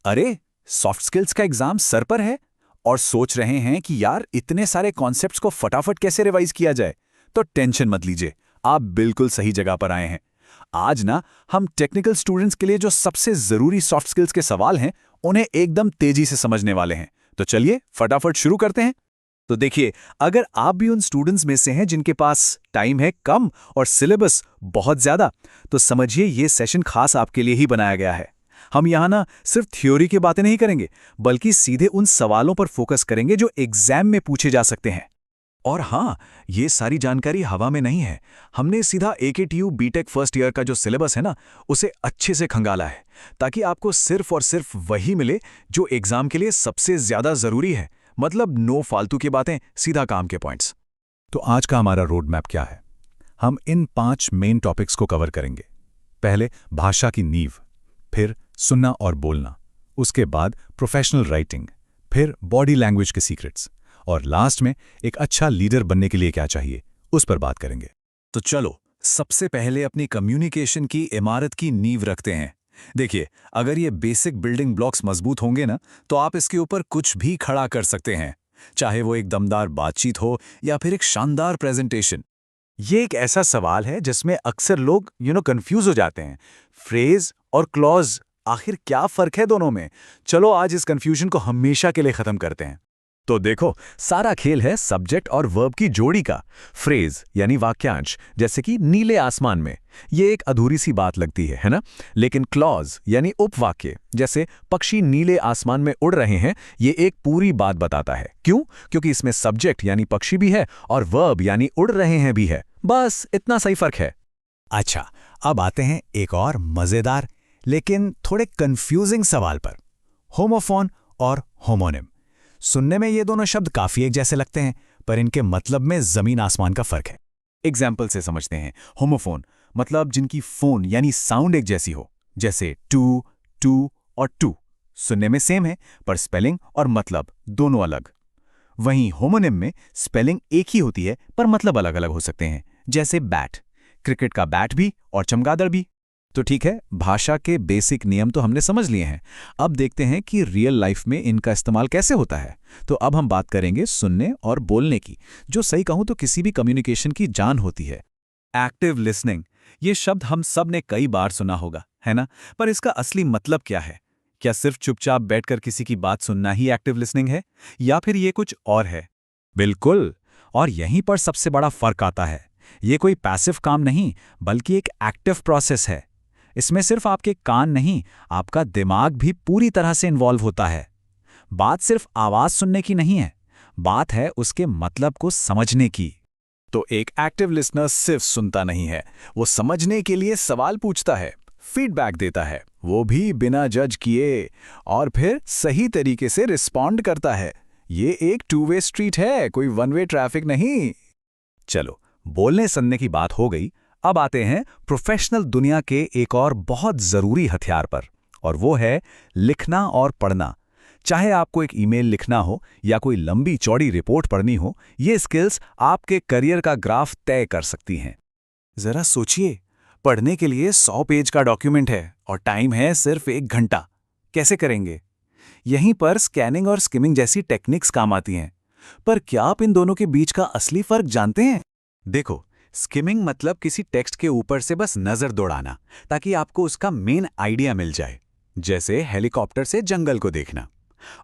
अरे, soft skills का exam sir पर है और सोच रहे हैं कि यार इतने सारे कॉन्सेप्ट्स को फटाफट कैसे रिवाइज किया जाए। तो टेंशन मत लीजिए, आप बिल्कुल सही जगह पर आए हैं। आज ना हम टेक्निकल स्टूडेंट्स के लिए जो सबसे जरूरी सॉफ्ट स्किल्स के सवाल हैं उन्हें एकदम तेजी से समझने वाले हैं। तो चलिए फटाफट शुरू करते हैं। तो देखिए, अगर आप भी उन स्टूडेंट्स में से हैं जिनके पास टाइम है कम और सिलेबस बहुत ज्यादा, तो समझिए ये सेशन खास आपके लिए ही बनाया गया है। हम यहाँ ना सिर्फ थ्योरी की बातें नहीं करेंगे, बल्कि सीधे उन सवालों पर फोकस करेंगे जो एग्जाम में पूछे जा सकते हैं। और हाँ, ये सारी जानकारी हवा में नहीं है। हमने सीधा AKTU बीटेक फर्स्ट ईयर का जो सिलेबस है ना, उसे अच्छे से खंगाला है, ताकि आपको सिर्फ और सिर्फ वही मिले जो एग्जाम के लिए सबसे ज्यादा जरूरी है। मतलब नो फालतू की बातें, सीधा काम के पॉइंट्स। तो आज का हमारा रोड मैप क्या है? हम इन 5 मेन टॉपिक्स को कवर करेंगे। पहले भाषा की नींव, फिर सुनना और बोलना, उसके बाद प्रोफेशनल राइटिंग, फिर बॉडी लैंग्वेज के सीक्रेट्स, और लास्ट में एक अच्छा लीडर बनने के लिए क्या चाहिए, उस पर बात करेंगे। तो चलो सबसे पहले अपनी कम्युनिकेशन की इमारत की नींव रखते हैं। देखिए, अगर ये बेसिक बिल्डिंग ब्लॉक्स मजबूत होंगे ना, तो आप इसके ऊपर कुछ भी खड़ा कर सकते हैं, चाहे वो एक दमदार बातचीत हो या फिर एक शानदार प्रेजेंटेशन। ये एक ऐसा सवाल है जिसमें अक्सर लोग कंफ्यूज हो जाते हैं। फ्रेज और क्लॉज, आखिर क्या फर्क है दोनों में? चलो आज इस कंफ्यूजन को हमेशा के लिए खत्म करते हैं। तो देखो, सारा खेल है सब्जेक्ट और वर्ब की जोड़ी का। फ्रेज यानी वाक्यांश, जैसे कि नीले आसमान में, ये एक अधूरी सी बात लगती है ना? लेकिन क्लॉज यानी उपवाक्य, जैसे पक्षी नीले आसमान में उड़ रहे हैं, ये एक पूरी बात बताता है। क्यों? क्योंकि इसमें सब्जेक्ट यानी पक्षी भी है और वर्ब यानी उड़ रहे हैं भी है। बस इतना सही फर्क है। अच्छा, अब आते हैं एक और मजेदार लेकिन थोड़े कंफ्यूजिंग सवाल पर। होमोफोन और होमोनिम। सुनने में ये दोनों शब्द काफी एक जैसे लगते हैं, पर इनके मतलब में जमीन आसमान का फर्क है। एग्जाम्पल से समझते हैं। होमोफोन मतलब जिनकी फोन यानी साउंड एक जैसी हो, जैसे टू, टू और टू। सुनने में सेम है, पर स्पेलिंग और मतलब दोनों अलग। वहीं होमोनिम में स्पेलिंग एक ही होती है, पर मतलब अलग अलग हो सकते हैं, जैसे बैट, क्रिकेट का बैट भी और चमगादड़ भी। तो ठीक है, भाषा के बेसिक नियम तो हमने समझ लिए हैं। अब देखते हैं कि रियल लाइफ में इनका इस्तेमाल कैसे होता है। तो अब हम बात करेंगे सुनने और बोलने की, जो सही कहूं तो किसी भी कम्युनिकेशन की जान होती है। एक्टिव लिसनिंग, ये शब्द हम सब ने कई बार सुना होगा, है ना? पर इसका असली मतलब क्या है? क्या सिर्फ चुपचाप बैठकर किसी की बात सुनना ही एक्टिव लिसनिंग है, या फिर ये कुछ और है? बिल्कुल, और यहीं पर सबसे बड़ा फर्क आता है। ये कोई पैसिव काम नहीं, बल्कि एक एक्टिव प्रोसेस है। इसमें सिर्फ आपके कान नहीं, आपका दिमाग भी पूरी तरह से इन्वॉल्व होता है। बात सिर्फ आवाज सुनने की नहीं है, बात है उसके मतलब को समझने की। तो एक एक्टिव लिसनर सिर्फ सुनता नहीं है, वो समझने के लिए सवाल पूछता है, फीडबैक देता है, वो भी बिना जज किए, और फिर सही तरीके से रिस्पॉन्ड करता है। ये एक टू वे स्ट्रीट है, कोई वन वे ट्रैफिक नहीं। चलो, बोलने सुनने की बात हो गई। अब आते हैं प्रोफेशनल दुनिया के एक और बहुत जरूरी हथियार पर, और वो है लिखना और पढ़ना। चाहे आपको एक ईमेल लिखना हो या कोई लंबी चौड़ी रिपोर्ट पढ़नी हो, ये स्किल्स आपके करियर का ग्राफ तय कर सकती हैं। जरा सोचिए, पढ़ने के लिए 100 पेज का डॉक्यूमेंट है और टाइम है सिर्फ 1 घंटा। कैसे करेंगे? यहीं पर स्कैनिंग और स्किमिंग जैसी टेक्निक्स काम आती हैं। पर क्या आप इन दोनों के बीच का असली फर्क जानते हैं? देखो, स्किमिंग मतलब किसी टेक्स्ट के ऊपर से बस नजर दौड़ाना, ताकि आपको उसका मेन आइडिया मिल जाए, जैसे हेलीकॉप्टर से जंगल को देखना।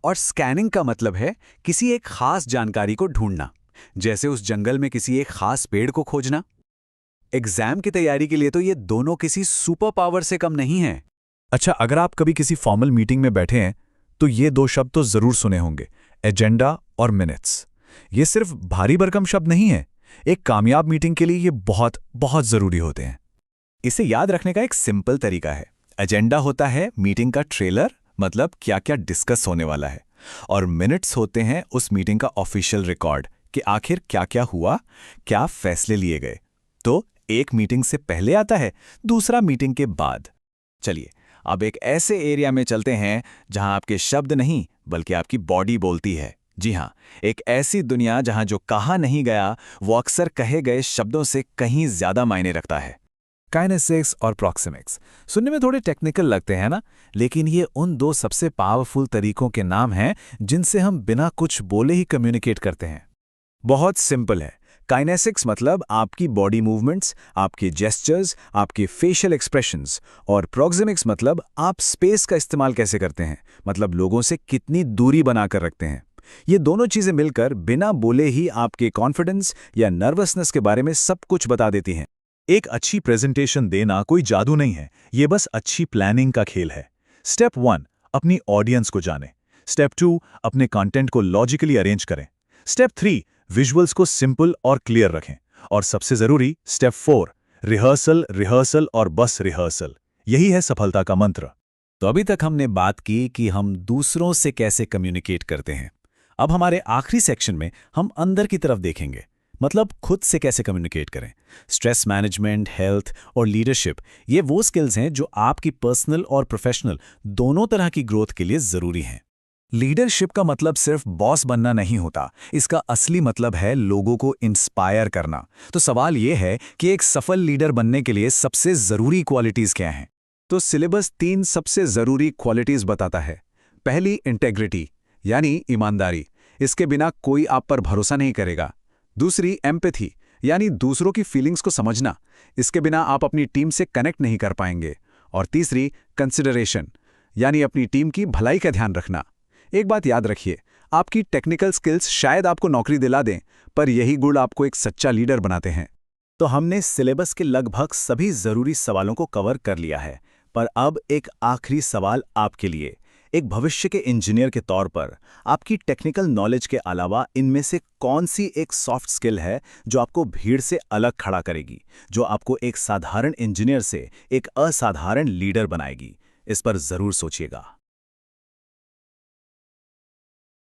और स्कैनिंग का मतलब है किसी एक खास जानकारी को ढूंढना, जैसे उस जंगल में किसी एक खास पेड़ को खोजना। एग्जाम की तैयारी के लिए तो ये दोनों किसी सुपर पावर से कम नहीं है। अच्छा, अगर आप कभी किसी फॉर्मल मीटिंग में बैठे हैं, तो ये 2 शब्द तो जरूर सुने होंगे, एजेंडा और मिनट्स। ये सिर्फ भारी भरकम शब्द नहीं है, एक कामयाब मीटिंग के लिए ये बहुत बहुत जरूरी होते हैं। इसे याद रखने का एक सिंपल तरीका है। एजेंडा होता है मीटिंग का ट्रेलर, मतलब क्या क्या डिस्कस होने वाला है, और मिनट्स होते हैं उस मीटिंग का ऑफिशियल रिकॉर्ड कि आखिर क्या क्या हुआ, क्या फैसले लिए गए। तो एक मीटिंग से पहले आता है, दूसरा मीटिंग के बाद। चलिए, अब एक ऐसे एरिया में चलते हैं जहां आपके शब्द नहीं, बल्कि आपकी बॉडी बोलती है। जी हाँ, एक ऐसी दुनिया जहां जो कहा नहीं गया वो अक्सर कहे गए शब्दों से कहीं ज्यादा मायने रखता है। काइनेसिक्स और प्रॉक्सिमिक्स सुनने में थोड़े टेक्निकल लगते हैं ना, लेकिन ये उन दो सबसे पावरफुल तरीकों के नाम हैं जिनसे हम बिना कुछ बोले ही कम्युनिकेट करते हैं। बहुत सिंपल है। काइनेसिक्स मतलब आपकी बॉडी मूवमेंट्स, आपके जेस्चर्स, आपके फेशियल एक्सप्रेशंस, और प्रॉक्सिमिक्स मतलब आप स्पेस का इस्तेमाल कैसे करते हैं, मतलब लोगों से कितनी दूरी बनाकर रखते हैं। ये दोनों चीजें मिलकर बिना बोले ही आपके कॉन्फिडेंस या नर्वसनेस के बारे में सब कुछ बता देती हैं। एक अच्छी प्रेजेंटेशन देना कोई जादू नहीं है, ये बस अच्छी प्लानिंग का खेल है। स्टेप 1, अपनी ऑडियंस को जानें। स्टेप 2, अपने कंटेंट को लॉजिकली अरेंज करें। स्टेप 3, विजुअल्स को सिंपल और क्लियर रखें। और सबसे जरूरी स्टेप 4, रिहर्सल, रिहर्सल और बस रिहर्सल। यही है सफलता का मंत्र। तो अभी तक हमने बात की कि हम दूसरों से कैसे कम्युनिकेट करते हैं। अब हमारे आखिरी सेक्शन में हम अंदर की तरफ देखेंगे, मतलब खुद से कैसे कम्युनिकेट करें। स्ट्रेस मैनेजमेंट, हेल्थ और लीडरशिप, ये वो स्किल्स हैं जो आपकी पर्सनल और प्रोफेशनल दोनों तरह की ग्रोथ के लिए जरूरी हैं। लीडरशिप का मतलब सिर्फ बॉस बनना नहीं होता, इसका असली मतलब है लोगों को इंस्पायर करना। तो सवाल यह है कि एक सफल लीडर बनने के लिए सबसे जरूरी क्वालिटीज क्या हैं? तो सिलेबस 3 सबसे जरूरी क्वालिटीज बताता है। पहली, इंटेग्रिटी, यानी ईमानदारी, इसके बिना कोई आप पर भरोसा नहीं करेगा। दूसरी, एम्पैथी, यानी दूसरों की फीलिंग्स को समझना, इसके बिना आप अपनी टीम से कनेक्ट नहीं कर पाएंगे। और तीसरी, कंसिडरेशन, यानी अपनी टीम की भलाई का ध्यान रखना। एक बात याद रखिए, आपकी टेक्निकल स्किल्स शायद आपको नौकरी दिला दें, पर यही गुण आपको एक सच्चा लीडर बनाते हैं। तो हमने सिलेबस के लगभग सभी जरूरी सवालों को कवर कर लिया है, पर अब एक आखिरी सवाल आपके लिए। एक भविष्य के इंजीनियर के तौर पर आपकी टेक्निकल नॉलेज के अलावा इनमें से कौन सी एक सॉफ्ट स्किल है जो आपको भीड़ से अलग खड़ा करेगी, जो आपको एक साधारण इंजीनियर से एक असाधारण लीडर बनाएगी? इस पर जरूर सोचिएगा।